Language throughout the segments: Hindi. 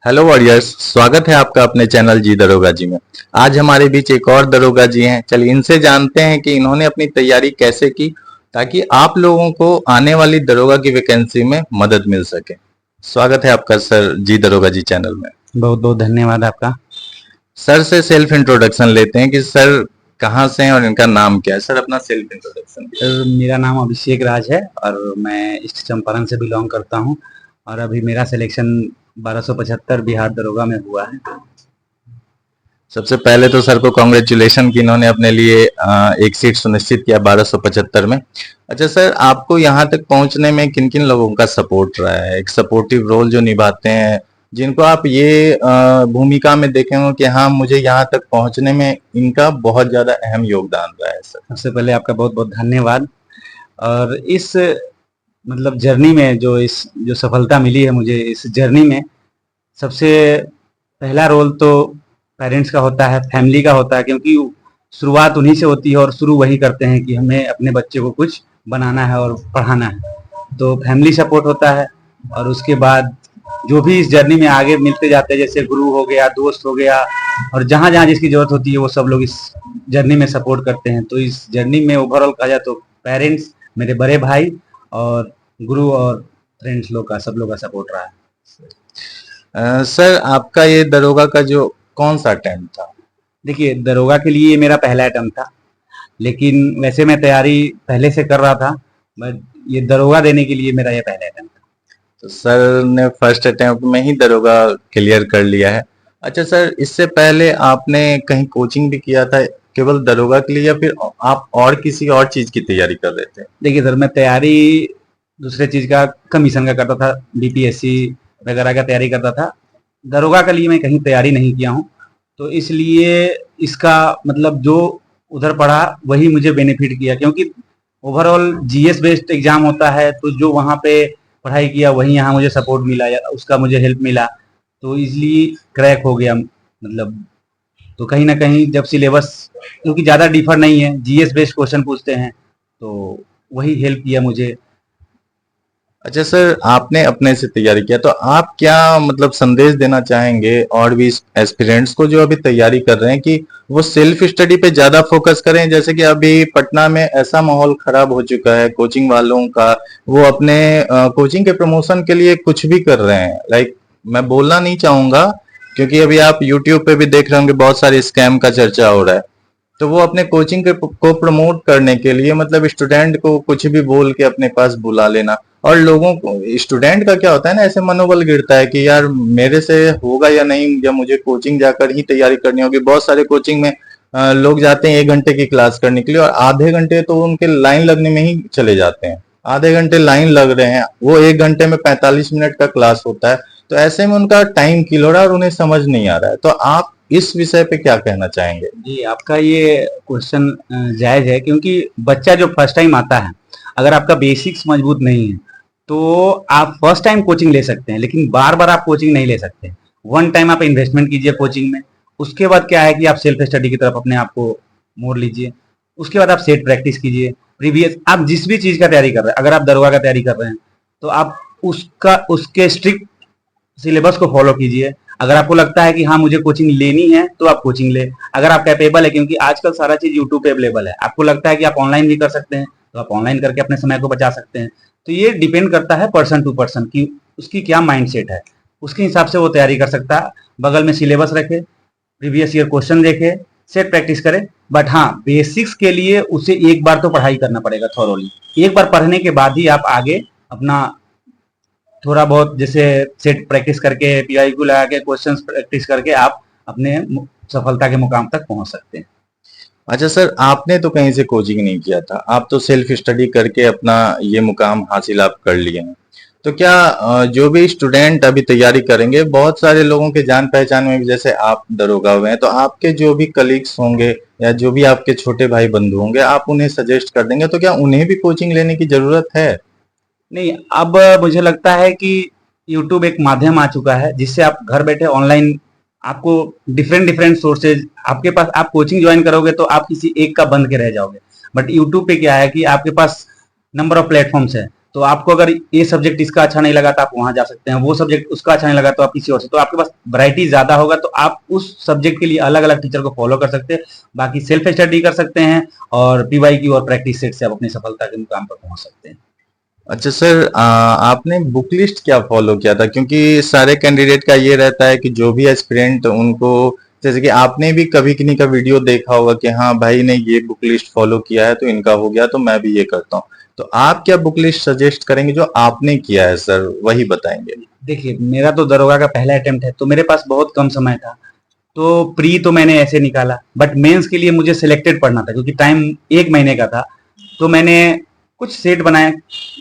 हेलो वॉरियर्स, स्वागत है आपका अपने चैनल जी दरोगा जी में। आज हमारे बीच एक और दरोगा जी हैं। चलिए इनसे जानते हैं कि इन्होंने अपनी तैयारी कैसे की ताकि आप लोगों को आने वाली दरोगा की वैकेंसी में मदद मिल सके। स्वागत है आपका सर जी दरोगा जी चैनल में। बहुत बहुत धन्यवाद आपका। सर से सेल्फ इंट्रोडक्शन लेते हैं कि सर कहाँ से हैं और इनका नाम क्या है। सर अपना सेल्फ इंट्रोडक्शन दीजिए। सर मेरा नाम अभिषेक राज है और मैं ईस्ट चंपारण से बिलोंग करता हूँ और अभी मेरा सिलेक्शन 1275 बिहार दरोगा में हुआ है। सबसे पहले तो सर को कॉन्ग्रेचुलेशन कि इन्होंने अपने लिए एक सीट सुनिश्चित किया 1275 में। अच्छा सर, आपको यहाँ तक पहुंचने में किन किन लोगों का सपोर्ट रहा है, एक सपोर्टिव रोल जो निभाते हैं, जिनको आप ये भूमिका में देखे हो कि हाँ मुझे यहाँ तक पहुंचने में इनका बहुत ज्यादा अहम योगदान रहा है। सर सबसे पहले आपका बहुत बहुत धन्यवाद। और इस मतलब जर्नी में जो सफलता मिली है मुझे इस जर्नी में, सबसे पहला रोल तो पेरेंट्स का होता है, फैमिली का होता है, क्योंकि शुरुआत उन्हीं से होती है और शुरू वही करते हैं कि हमें अपने बच्चे को कुछ बनाना है और पढ़ाना है। तो फैमिली सपोर्ट होता है और उसके बाद जो भी इस जर्नी में आगे मिलते जाते हैं, जैसे गुरु हो गया, दोस्त हो गया, और जहाँ जहाँ जिसकी जरूरत होती है वो सब लोग इस जर्नी में सपोर्ट करते हैं। तो इस जर्नी में ओवरऑल कहा जाए तो पेरेंट्स, मेरे बड़े भाई और गुरु और फ्रेंड्स लोग का, सब लोग का सपोर्ट रहा है। सर आपका ये दरोगा का जो कौन सा अटेम्प्ट था? देखिए, दरोगा के लिए मेरा पहला अटेम्प्ट था, लेकिन वैसे मैं तैयारी पहले से कर रहा था, बट ये दरोगा देने के लिए मेरा ये पहला अटेम्प्ट था। तो सर ने फर्स्ट अटेम्प्ट में ही दरोगा क्लियर कर लिया है। अच्छा सर, इससे पहले आपने कहीं कोचिंग भी किया था केवल दरोगा के लिए या फिर आप और किसी और चीज की तैयारी कर रहे थे? देखिए सर, मैं तैयारी दूसरे चीज का, कमीशन का करता था, बीपीएससी वगैरह का तैयारी करता था। दरोगा के लिए मैं कहीं तैयारी नहीं किया हूँ, तो इसलिए इसका मतलब जो उधर पढ़ा वही मुझे बेनिफिट किया, क्योंकि ओवरऑल जीएस बेस्ड एग्जाम होता है, तो जो वहाँ पे पढ़ाई किया वही यहाँ मुझे सपोर्ट मिला या उसका मुझे हेल्प मिला, तो इसलिए क्रैक हो गया मतलब। तो कहीं ना कहीं जब सिलेबस, क्योंकि ज़्यादा डिफर नहीं है, जीएस बेस्ड क्वेश्चन पूछते हैं, तो वही हेल्प किया मुझे। अच्छा सर, आपने अपने से तैयारी किया तो आप क्या मतलब संदेश देना चाहेंगे और भी एस्पिरेंट्स को जो अभी तैयारी कर रहे हैं कि वो सेल्फ स्टडी पे ज्यादा फोकस करें? जैसे कि अभी पटना में ऐसा माहौल खराब हो चुका है कोचिंग वालों का, वो अपने कोचिंग के प्रमोशन के लिए कुछ भी कर रहे हैं। लाइक मैं बोलना नहीं चाहूंगा क्योंकि अभी आप यूट्यूब पे भी देख रहे होंगे बहुत सारे स्कैम का चर्चा हो रहा है। तो वो अपने कोचिंग को प्रमोट करने के लिए मतलब स्टूडेंट को कुछ भी बोल के अपने पास बुला लेना, और लोगों को, स्टूडेंट का क्या होता है ना, ऐसे मनोबल गिरता है कि यार मेरे से होगा या नहीं, या मुझे कोचिंग जाकर ही तैयारी करनी होगी। बहुत सारे कोचिंग में लोग जाते हैं 1 घंटे की क्लास करने के लिए और आधे घंटे तो उनके लाइन लगने में ही चले जाते हैं। आधे घंटे लाइन लग रहे हैं, वो 1 घंटे में 45 मिनट का क्लास होता है। तो ऐसे में उनका टाइम किल हो रहा है और उन्हें समझ नहीं आ रहा है। तो आप इस विषय पे क्या कहना चाहेंगे? जी, आपका ये क्वेश्चन जायज है, क्योंकि बच्चा जो फर्स्ट टाइम आता है, अगर आपका बेसिक्स मजबूत नहीं है तो आप फर्स्ट टाइम कोचिंग ले सकते हैं, लेकिन बार बार आप कोचिंग नहीं ले सकते। वन टाइम आप इन्वेस्टमेंट कीजिए कोचिंग में, उसके बाद क्या है कि आप सेल्फ स्टडी की तरफ अपने आप को मोड़ लीजिए। उसके बाद आप सेट प्रैक्टिस कीजिए, प्रीवियस आप जिस भी चीज का तैयारी कर रहे हैं, अगर आप दरोगा का तैयारी कर रहे हैं तो आप उसका उसके स्ट्रिक्ट सिलेबस को फॉलो कीजिए। अगर आपको लगता है कि हाँ मुझे कोचिंग लेनी है तो आप कोचिंग ले, अगर आप कैपेबल है, क्योंकि आजकल सारा चीज यूट्यूब पे अवेलेबल है, आपको लगता है कि आप ऑनलाइन भी कर सकते हैं तो आप ऑनलाइन करके अपने समय को बचा सकते हैं। तो ये डिपेंड करता है पर्सन टू पर्सन की उसकी क्या माइंडसेट है, उसके हिसाब से वो तैयारी कर सकता है। बगल में सिलेबस रखे, प्रीवियस ईयर क्वेश्चन देखे, सेट प्रैक्टिस करे। बट हाँ, बेसिक्स के लिए उसे एक बार तो पढ़ाई करना पड़ेगा थॉरोली। एक बार पढ़ने के बाद ही आप आगे अपना थोड़ा बहुत जैसे सेट प्रैक्टिस करके, पीआई को लगा के, क्वेश्चंस प्रैक्टिस करके आप अपने सफलता के मुकाम तक पहुंच सकते हैं। अच्छा सर, आपने तो कहीं से कोचिंग नहीं किया था, आप तो सेल्फ स्टडी करके अपना ये मुकाम हासिल आप कर लिए हैं। तो क्या जो भी स्टूडेंट अभी तैयारी करेंगे, बहुत सारे लोगों के जान पहचान में भी जैसे आप दरोगा हुए हैं, तो आपके जो भी कलीग्स होंगे या जो भी आपके छोटे भाई बंधु होंगे, आप उन्हें सजेस्ट कर देंगे तो क्या उन्हें भी कोचिंग लेने की जरूरत है? नहीं, अब मुझे लगता है कि यूट्यूब एक माध्यम आ चुका है जिससे आप घर बैठे ऑनलाइन, आपको डिफरेंट डिफरेंट सोर्सेज आपके पास, आप कोचिंग ज्वाइन करोगे तो आप किसी एक का बंद के रह जाओगे। बट यूट्यूब पे क्या है कि आपके पास नंबर ऑफ प्लेटफॉर्म्स है, तो आपको अगर ये सब्जेक्ट इसका अच्छा नहीं लगा तो आप वहां जा सकते हैं, वो सब्जेक्ट उसका अच्छा नहीं लगा तो आप किसी और से, तो आपके पास वैरायटी ज्यादा होगा तो आप उस सब्जेक्ट के लिए अलग अलग टीचर को फॉलो कर सकते हैं। बाकी सेल्फ स्टडी कर सकते हैं और पीवाईक्यू और प्रैक्टिस सेट से आप अपनी सफलता के मुकाम पर पहुंच सकते हैं। अच्छा सर, आपने बुक लिस्ट क्या फॉलो किया था? क्योंकि सारे कैंडिडेट का ये रहता है कि जो भी एस्पिरेंट उनको, जैसे कि आपने भी कभी किन्हीं का वीडियो देखा होगा कि हाँ भाई ने ये बुक लिस्ट फॉलो किया है तो इनका हो गया तो मैं भी ये करता हूँ। तो आप क्या बुक लिस्ट सजेस्ट करेंगे जो आपने किया है सर, वही बताएंगे। देखिए, मेरा तो दरोगा का पहला अटेम्प्ट है तो मेरे पास बहुत कम समय था, तो प्री तो मैंने ऐसे निकाला, बट मेंस के लिए मुझे सिलेक्टेड पढ़ना था क्योंकि टाइम 1 महीने का था। तो मैंने कुछ सेट बनाए,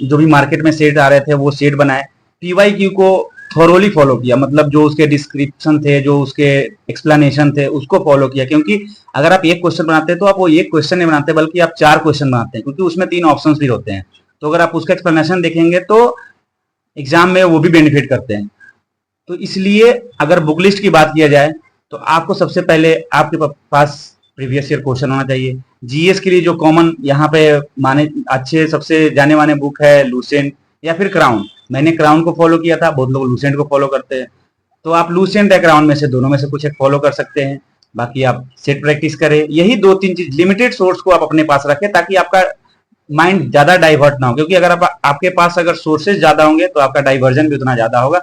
जो भी मार्केट में सेट आ रहे थे वो सेट बनाए। पीवाईक्यू को थोरोली फॉलो किया, मतलब जो उसके डिस्क्रिप्शन थे, जो उसके एक्सप्लेनेशन थे, उसको फॉलो किया। क्योंकि अगर आप एक क्वेश्चन बनाते हैं तो आप वो एक क्वेश्चन नहीं बनाते बल्कि आप 4 क्वेश्चन बनाते हैं, क्योंकि उसमें 3 ऑप्शंस भी होते हैं। तो अगर आप उसका एक्सप्लेनेशन देखेंगे तो एग्जाम में वो भी बेनिफिट करते हैं। तो इसलिए अगर बुक लिस्ट की बात किया जाए तो आपको सबसे पहले आपके पास प्रीवियस ईयर क्वेश्चन होना चाहिए। जीएस के लिए जो कॉमन यहाँ पे माने अच्छे सबसे जाने माने बुक है लूसेंट या फिर क्राउन। मैंने क्राउन को फॉलो किया था, बहुत लोग लूसेंट को फॉलो करते हैं, तो आप लूसेंट या क्राउन में से दोनों में से कुछ एक फॉलो कर सकते हैं। बाकी आप सेट प्रैक्टिस करें, यही 2-3 चीज, लिमिटेड सोर्स को आप अपने पास रखें ताकि आपका माइंड ज्यादा डाइवर्ट ना हो। क्योंकि अगर आपके पास अगर सोर्सेज ज्यादा होंगे तो आपका डाइवर्जन भी उतना ज्यादा होगा।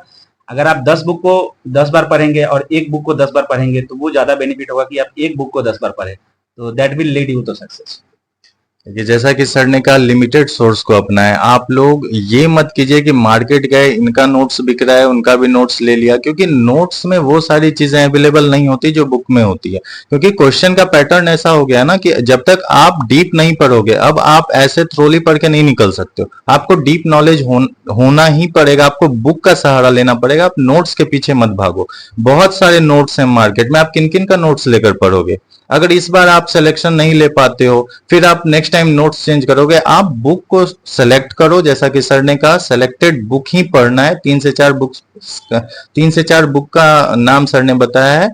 अगर आप 10 बुक को 10 बार पढ़ेंगे और एक बुक को 10 बार पढ़ेंगे तो वो ज्यादा बेनिफिट होगा कि आप एक बुक को 10 बार पढ़े, तो that will lead you to success. कि जैसा कि सर ने कहा लिमिटेड सोर्स को अपनाएं। आप लोग ये मत कीजिए कि मार्केट गए, इनका नोट्स बिक रहा है उनका भी नोट्स ले लिया, क्योंकि नोट्स में वो सारी चीजें अवेलेबल नहीं होती जो बुक में होती है। क्योंकि क्वेश्चन का पैटर्न ऐसा हो गया ना कि जब तक आप डीप नहीं पढ़ोगे, अब आप ऐसे थ्रोली पढ़ के नहीं निकल सकते हो, आपको डीप नॉलेज होना ही पड़ेगा, आपको बुक का सहारा लेना पड़ेगा। आप नोट्स के पीछे मत भागो। बहुत सारे नोट्स हैं मार्केट में, आप किन किन का नोट्स लेकर पढ़ोगे? अगर इस बार आप सिलेक्शन नहीं ले पाते हो, फिर आप नेक्स्ट टाइम नोट्स चेंज करोगे। आप बुक को सेलेक्ट करो, जैसा कि सर ने कहा सेलेक्टेड बुक ही पढ़ना है। 3 से 4 बुक का नाम सर ने बताया है,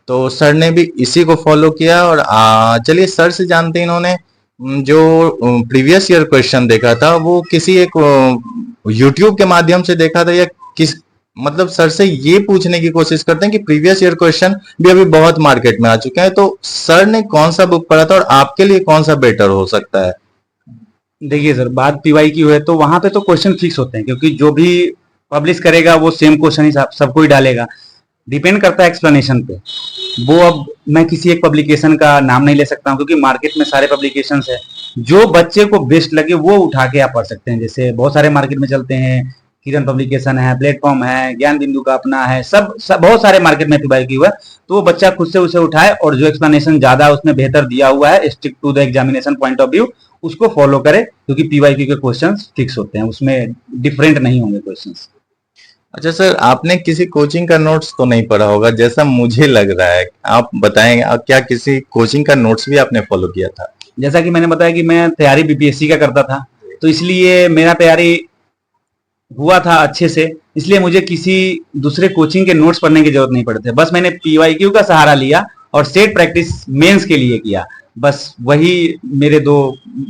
तो सर ने भी इसी को फॉलो किया। और चलिए सर से जानते हैं, इन्होंने जो प्रीवियस ईयर क्वेश्चन देखा था वो किसी एक यूट्यूब के माध्यम से देखा था या किस, मतलब सर से ये पूछने की कोशिश करते हैं कि प्रीवियस ईयर क्वेश्चन भी अभी बहुत मार्केट में आ चुके हैं, तो सर ने कौन सा बुक पढ़ा था और आपके लिए कौन सा बेटर हो सकता है? देखिए सर, बात पीवाई की है तो वहां पे तो क्वेश्चन फिक्स होते हैं, क्योंकि जो भी पब्लिश करेगा वो सेम क्वेश्चन ही सबको ही डालेगा। डिपेंड करता है एक्सप्लेनेशन पे। वो अब मैं किसी एक पब्लिकेशन का नाम नहीं ले सकता हूँ क्योंकि मार्केट में सारे पब्लिकेशंस है। जो बच्चे को बेस्ट लगे वो उठा के आप पढ़ सकते हैं। जैसे बहुत सारे मार्केट में चलते हैं, किरण पब्लिकेशन है, प्लेटफॉर्म है, ज्ञान बिंदु का अपना है, सब बहुत सारे मार्केट में पीवाई की हुआ है। तो वो बच्चा खुद से उसे उठाए और जो एक्सप्लेनेशन ज्यादा उसमें बेहतर दिया हुआ है, stick to the examination point of view, उसको फॉलो करे, क्योंकि पीवाईक्यू के क्वेश्चंस फिक्स होते हैं, उसमें डिफरेंट नहीं होंगे क्वेश्चंस। अच्छा सर, आपने किसी कोचिंग का नोट्स तो नहीं पढ़ा होगा जैसा मुझे लग रहा है, आप बताएंगे क्या किसी कोचिंग का नोट्स भी आपने फॉलो किया था? जैसा कि मैंने बताया कि मैं तैयारी बीपीएससी का करता था, तो इसलिए मेरा तैयारी हुआ था अच्छे से, इसलिए मुझे किसी दूसरे कोचिंग के नोट्स पढ़ने की जरूरत नहीं पड़ते। बस मैंने पीवाईक्यू का सहारा लिया और सेट प्रैक्टिस मेंस के लिए किया। बस वही मेरे दो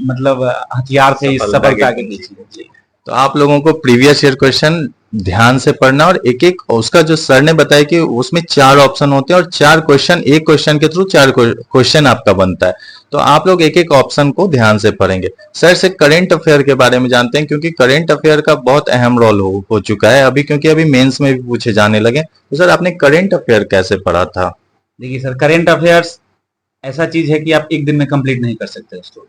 मतलब हथियार थे इस सफलता के पीछे। तो आप लोगों को प्रीवियस ईयर क्वेश्चन ध्यान से पढ़ना, और एक एक उसका जो सर ने बताया कि उसमें 4 ऑप्शन होते हैं और 4 क्वेश्चन, एक क्वेश्चन के थ्रू 4 क्वेश्चन आपका बनता है, तो आप लोग एक एक ऑप्शन को ध्यान से पढ़ेंगे। सर से करंट अफेयर के बारे में जानते हैं, क्योंकि करंट अफेयर का बहुत अहम रोल हो चुका है अभी, क्योंकि अभी मेंस में भी पूछे जाने लगे। तो सर आपने करंट अफेयर कैसे पढ़ा था? देखिए सर, करंट अफेयर्स ऐसा चीज है कि आप एक दिन में कंप्लीट नहीं कर सकते उसको।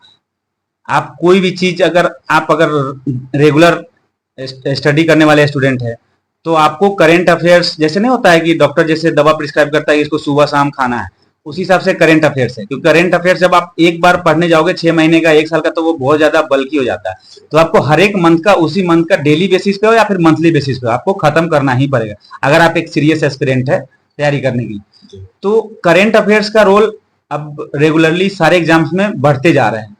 आप कोई भी चीज अगर रेगुलर स्टडी करने वाले स्टूडेंट है तो आपको करंट अफेयर्स, जैसे नहीं होता है कि डॉक्टर जैसे दवा प्रिस्क्राइब करता है कि इसको सुबह शाम खाना है, उसी हिसाब से करंट अफेयर्स है। क्योंकि करंट अफेयर्स जब आप एक बार पढ़ने जाओगे 6 महीने का, 1 साल का, तो वो बहुत ज्यादा बल्कि हो जाता है। तो आपको हर एक मंथ का, उसी मंथ का डेली बेसिस पे हो या फिर मंथली बेसिस पे आपको खत्म करना ही पड़ेगा, अगर आप एक सीरियस एस्पिरेंट है तैयारी करने की। तो करंट अफेयर्स का रोल अब रेगुलरली सारे एग्जाम्स में बढ़ते जा रहे हैं,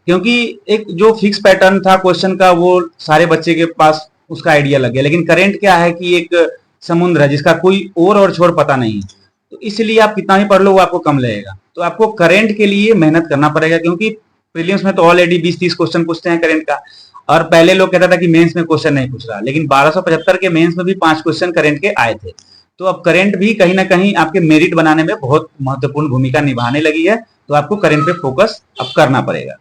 क्योंकि एक जो फिक्स पैटर्न था क्वेश्चन का वो सारे बच्चे के पास उसका आइडिया लग गया। लेकिन करंट क्या है कि एक समुद्र है जिसका कोई और छोर पता नहीं, तो इसलिए आप कितना भी पढ़ लो वो आपको कम लगेगा। तो आपको करंट के लिए मेहनत करना पड़ेगा, क्योंकि प्रीलिम्स में तो ऑलरेडी 20-30 क्वेश्चन पूछते हैं करंट का। और पहले लोग कहता था कि मेंस में क्वेश्चन नहीं पूछ रहा, लेकिन 1275 के मेंस में भी 5 क्वेश्चन करंट के आए थे। तो अब करंट भी कहीं ना कहीं आपके मेरिट बनाने में बहुत महत्वपूर्ण भूमिका निभाने लगी है, तो आपको करंट पे फोकस अब करना पड़ेगा।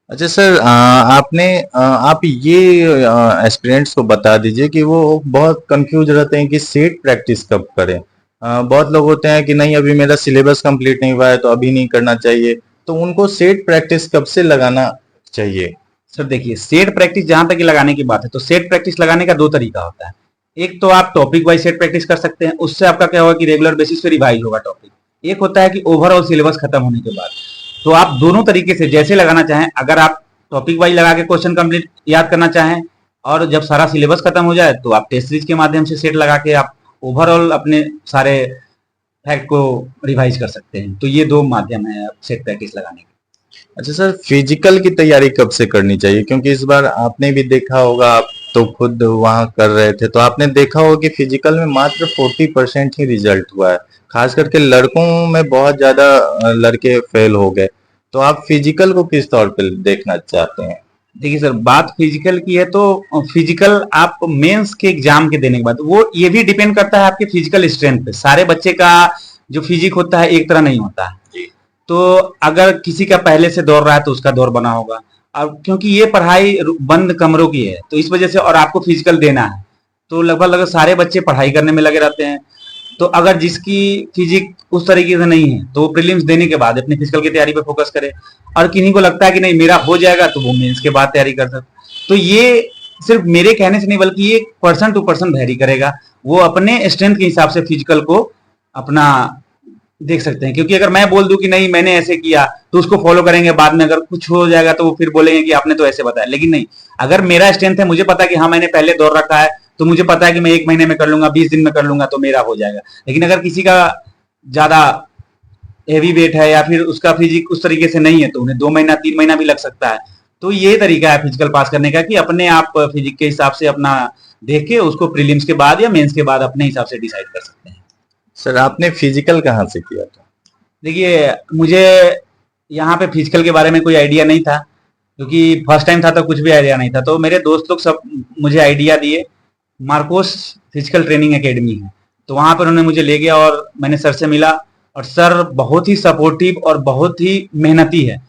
अच्छा सर, आप ये एस्पिरेंट्स को बता दीजिए कि वो बहुत कंफ्यूज रहते हैं कि सेट प्रैक्टिस कब करें। बहुत लोग होते हैं कि नहीं, अभी मेरा सिलेबस कंप्लीट नहीं हुआ है तो अभी नहीं करना चाहिए, तो उनको सेट प्रैक्टिस कब से लगाना चाहिए? सर देखिए, सेट प्रैक्टिस जहां तक लगाने की बात है, तो सेट प्रैक्टिस लगाने का दो तरीका होता है। एक तो आप टॉपिक वाइज सेट प्रैक्टिस कर सकते हैं, उससे आपका क्या होगा कि रेगुलर बेसिस पे रिवाइज होगा टॉपिक। एक होता है कि ओवरऑल सिलेबस खत्म होने के बाद। तो आप दोनों तरीके से जैसे लगाना चाहें, अगर आप टॉपिक वाइज लगा के क्वेश्चन कंप्लीट याद करना चाहें, और जब सारा सिलेबस खत्म हो जाए तो आप टेस्ट सीरीज के माध्यम से सेट लगा के आप ओवरऑल अपने सारे फैक्ट को रिवाइज कर सकते हैं। तो ये दो माध्यम है सेट प्रैक्टिस लगाने के। अच्छा सर, फिजिकल की तैयारी कब से करनी चाहिए? क्योंकि इस बार आपने भी देखा होगा, आप तो खुद वहां कर रहे थे, तो आपने देखा होगा कि फिजिकल में मात्र 40% ही रिजल्ट हुआ है। खास करके लड़कों में बहुत ज्यादा लड़के फेल हो गए। तो आप फिजिकल को किस तौर पे देखना चाहते हैं? देखिए सर, बात फिजिकल की है तो फिजिकल आप मेंस के एग्जाम के देने के बाद, वो ये भी डिपेंड करता है आपके फिजिकल स्ट्रेंथ पे। सारे बच्चे का जो फिजिक होता है एक तरह नहीं होता है। जी। तो अगर किसी का पहले से दौड़ रहा है तो उसका दौर बना होगा। अब क्योंकि ये पढ़ाई बंद कमरों की है, तो इस वजह से, और आपको फिजिकल देना है, तो लगभग लगभग सारे बच्चे पढ़ाई करने में लगे रहते हैं। तो अगर जिसकी फिजिक उस तरीके से नहीं है तो वो प्रीलिम्स देने के बाद अपनी फिजिकल की तैयारी पे फोकस करे, और किन्हीं को लगता है कि नहीं मेरा हो जाएगा तो वो मेंस के बाद तैयारी कर सकते। तो ये सिर्फ मेरे कहने से नहीं, बल्कि ये पर्सन टू पर्सन वेरी करेगा। वो अपने स्ट्रेंथ के हिसाब से फिजिकल को अपना देख सकते हैं। क्योंकि अगर मैं बोल दूं कि नहीं मैंने ऐसे किया, तो उसको फॉलो करेंगे, बाद में अगर कुछ हो जाएगा तो वो फिर बोलेंगे कि आपने तो ऐसे बताया। लेकिन नहीं, अगर मेरा स्ट्रेंथ है, मुझे पता है कि हाँ मैंने पहले दौड़ रखा है, तो मुझे पता है कि मैं 1 महीने में कर लूंगा, 20 दिन में कर लूंगा, तो मेरा हो जाएगा। लेकिन अगर किसी का ज्यादा हेवी वेट है या फिर उसका फिजिक उस तरीके से नहीं है, तो उन्हें 2 महीना 3 महीना भी लग सकता है। तो ये तरीका है फिजिकल पास करने का कि अपने आप फिजिक के हिसाब से अपना देख के उसको प्रीलिम्स के बाद या मेंस के बाद अपने हिसाब से डिसाइड कर सकते हैं। सर, आपने फिजिकल कहाँ से किया था? देखिए, मुझे यहाँ पे फिजिकल के बारे में कोई आइडिया नहीं था, क्योंकि फर्स्ट टाइम था तो कुछ भी आइडिया नहीं था। तो मेरे दोस्त लोग सब मुझे आइडिया दिए। मार्कोस फिजिकल ट्रेनिंग एकेडमी है, तो वहां पर उन्होंने मुझे ले गया और मैंने सर से मिला। और सर बहुत ही सपोर्टिव और बहुत ही मेहनती है।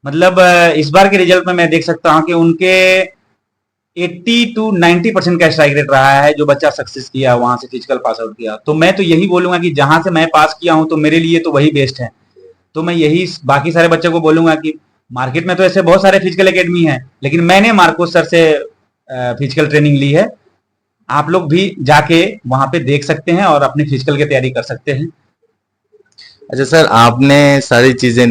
मतलब इस बार के रिजल्ट में मैं देख सकता हूँ कि उनके 80 टू 90% का स्ट्राइक रेट रहा है। जो बच्चा सक्सेस किया वहां से फिजिकल पास आउट किया, तो मैं तो यही बोलूंगा कि जहां से मैं पास किया हूं तो मेरे लिए तो वही बेस्ट है। तो मैं यही बाकी सारे बच्चों को बोलूंगा कि मार्केट में तो ऐसे बहुत सारे फिजिकल एकेडमी हैं, लेकिन मैंने मार्कोस सर से फिजिकल ट्रेनिंग ली है। आप लोग भी जाके वहां पे देख सकते हैं और अपनी फिजिकल की तैयारी कर सकते हैं। अच्छा सर, आपने सारी चीजें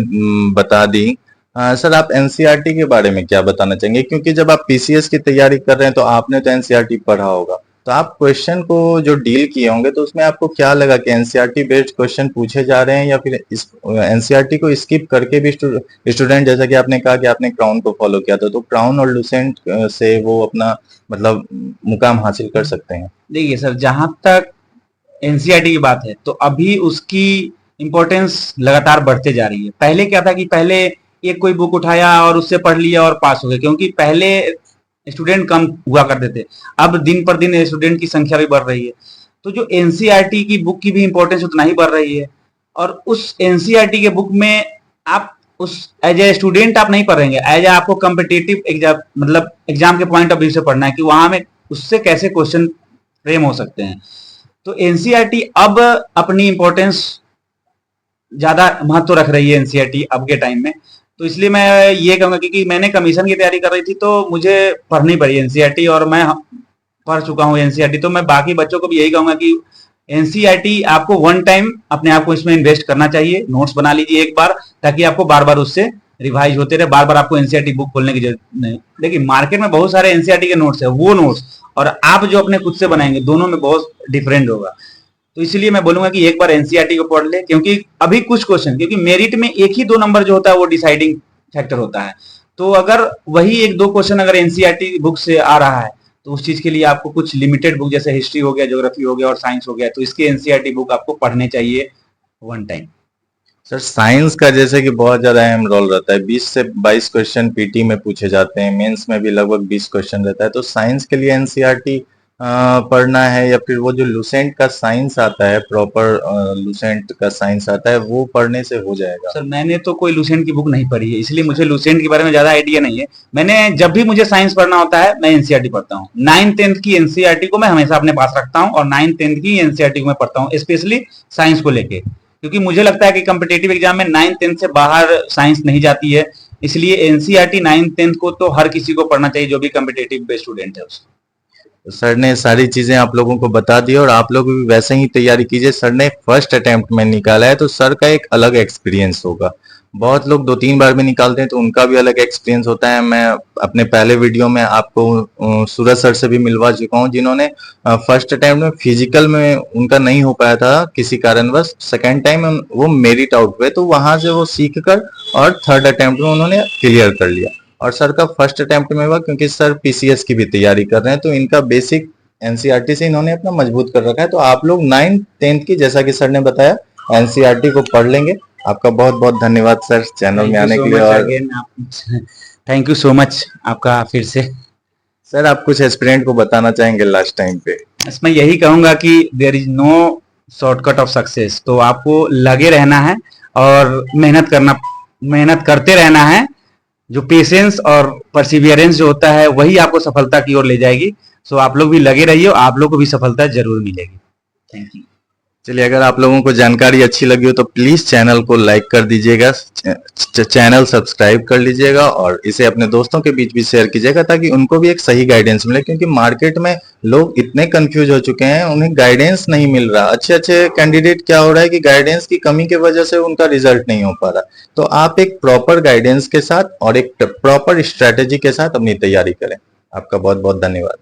बता दी। सर, आप एनसीईआरटी के बारे में क्या बताना चाहेंगे? क्योंकि जब आप पीसीएस की तैयारी कर रहे हैं तो आपने तो एनसीईआरटी पढ़ा होगा, तो आप क्वेश्चन को जो डील किए होंगे, तो उसमें आपको क्या लगा कि एनसीईआरटी बेस्ड क्वेश्चन पूछे जा रहे हैं, या फिर इस एनसीईआरटी को स्किप करके भी स्टूडेंट, जैसा कि आपने कहा कि आपने क्राउन को फॉलो किया था, तो क्राउन और लुसेंट से वो अपना मतलब मुकाम हासिल कर सकते हैं? देखिए सर, जहां तक एनसीईआरटी की बात है, तो अभी उसकी इंपॉर्टेंस लगातार बढ़ते जा रही है। पहले क्या था कि पहले एक कोई बुक उठाया और उससे पढ़ लिया और पास हो गए, क्योंकि पहले स्टूडेंट कम हुआ करते थे। अब दिन पर दिन स्टूडेंट की संख्या भी बढ़ रही है, तो जो एनसीईआरटी की बुक की भी इंपॉर्टेंस उतना ही बढ़ रही है। और उस एनसीईआरटी के बुक में आप उस एज ए स्टूडेंट आप नहीं पढ़ेंगे, एज ए आपको कम्पिटेटिव एग्जाम, मतलब एग्जाम के पॉइंट ऑफ व्यू से पढ़ना है कि वहां में उससे कैसे क्वेश्चन फ्रेम हो सकते हैं। तो एनसीईआरटी अब अपनी इंपॉर्टेंस ज्यादा महत्व रख रही है, एनसीईआरटी अब के टाइम में। तो इसलिए मैं ये कहूंगा, क्योंकि मैंने कमीशन की तैयारी कर रही थी तो मुझे पढ़नी पड़ी एनसीईआरटी, और मैं पढ़ चुका हूँ एनसीईआरटी। तो मैं बाकी बच्चों को भी यही कहूंगा कि एनसीईआरटी आपको वन टाइम अपने आप को इसमें इन्वेस्ट करना चाहिए। नोट्स बना लीजिए एक बार, ताकि आपको बार बार उससे रिवाइज होते रहे, बार बार आपको एनसीईआरटी बुक खोलने की जरूरत नहीं। देखिए, मार्केट में बहुत सारे एनसीईआरटी के नोट्स है, वो नोट्स और आप जो अपने खुद से बनाएंगे, दोनों में बहुत डिफरेंट होगा। तो इसलिए मैं बोलूंगा कि एक बार एनसीईआरटी को पढ़ ले, क्योंकि अभी कुछ क्वेश्चन, क्योंकि मेरिट में एक ही 2 नंबर जो होता है वो डिसाइडिंग फैक्टर होता है। तो अगर वही 1-2 क्वेश्चन अगर एनसीईआरटी बुक से आ रहा है, तो उस चीज के लिए आपको कुछ लिमिटेड बुक, जैसे हिस्ट्री हो गया, ज्योग्राफी हो गया और साइंस हो गया, तो इसके एनसीईआरटी बुक आपको पढ़ने चाहिए वन टाइम। सर साइंस का जैसे कि बहुत ज्यादा अहम रोल रहता है, 20 से 22 क्वेश्चन पीटी में पूछे जाते हैं, मेंस में भी लगभग 20 क्वेश्चन रहता है। तो साइंस के लिए एनसीईआरटी पढ़ना है या फिर वो जो लुसेंट का साइंस आता है, प्रॉपर लुसेंट का साइंस आता है, वो पढ़ने से हो जाएगा? सर मैंने तो कोई लुसेंट की बुक नहीं पढ़ी है, इसलिए मुझे लुसेंट के बारे में ज्यादा आइडिया नहीं है। मैंने जब भी मुझे साइंस पढ़ना होता है मैं एनसीईआरटी पढ़ता हूँ। 9th-10th की एनसीईआरटी को मैं हमेशा अपने पास रखता हूँ और 9th-10th की एनसीईआरटी को मैं पढ़ता हूँ, स्पेशली साइंस को लेके, क्योंकि मुझे लगता है कि कम्पिटेटिव एग्जाम में 9th-10th से बाहर साइंस नहीं जाती है। इसलिए एनसीईआरटी 9th-10th को तो हर किसी को पढ़ना चाहिए जो भी कम्पिटेटिव स्टूडेंट है उसको। तो सर ने सारी चीजें आप लोगों को बता दी और आप लोग भी वैसे ही तैयारी कीजिए। सर ने फर्स्ट अटेम्प्ट में निकाला है तो सर का एक अलग एक्सपीरियंस होगा। बहुत लोग 2-3 बार में निकालते हैं तो उनका भी अलग एक्सपीरियंस होता है। मैं अपने पहले वीडियो में आपको सूरज सर से भी मिलवा चुका हूं, जिन्होंने फर्स्ट अटेम्प्ट में फिजिकल में उनका नहीं हो पाया था किसी कारणवश, सेकेंड टाइम वो मेरिट आउट हुए तो वहां से वो सीख कर और थर्ड अटेम्प्ट में उन्होंने क्लियर कर लिया। और सर का फर्स्ट अटेम्प्ट में हुआ क्योंकि सर पीसीएस की भी तैयारी कर रहे हैं, तो इनका बेसिक एनसीईआरटी से इन्होंने अपना मजबूत कर रखा है। तो आप लोग 9th-10th की, जैसा कि सर ने बताया, एनसीईआरटी को पढ़ लेंगे। आपका बहुत बहुत धन्यवाद सर चैनल में आने के लिए। और थैंक यू सो मच आपका फिर से। सर आप कुछ एस्पिरेंट को बताना चाहेंगे लास्ट टाइम पे? इसमें यही कहूंगा कि there is no shortcut of success, तो आपको लगे रहना है और मेहनत करते रहना है। जो पेशेंस और परसिवियरेंस जो होता है वही आपको सफलता की ओर ले जाएगी। सो आप लोग भी लगे रहिए, आप लोग को भी सफलता जरूर मिलेगी। Thank you. चलिए, अगर आप लोगों को जानकारी अच्छी लगी हो तो प्लीज चैनल को लाइक कर दीजिएगा, चैनल सब्सक्राइब कर लीजिएगा और इसे अपने दोस्तों के बीच भी शेयर कीजिएगा ताकि उनको भी एक सही गाइडेंस मिले। क्योंकि मार्केट में लोग इतने कंफ्यूज हो चुके हैं, उन्हें गाइडेंस नहीं मिल रहा। अच्छे अच्छे कैंडिडेट, क्या हो रहा है कि गाइडेंस की कमी की वजह से उनका रिजल्ट नहीं हो पा रहा। तो आप एक प्रॉपर गाइडेंस के साथ और एक प्रॉपर स्ट्रेटेजी के साथ अपनी तैयारी करें। आपका बहुत बहुत धन्यवाद।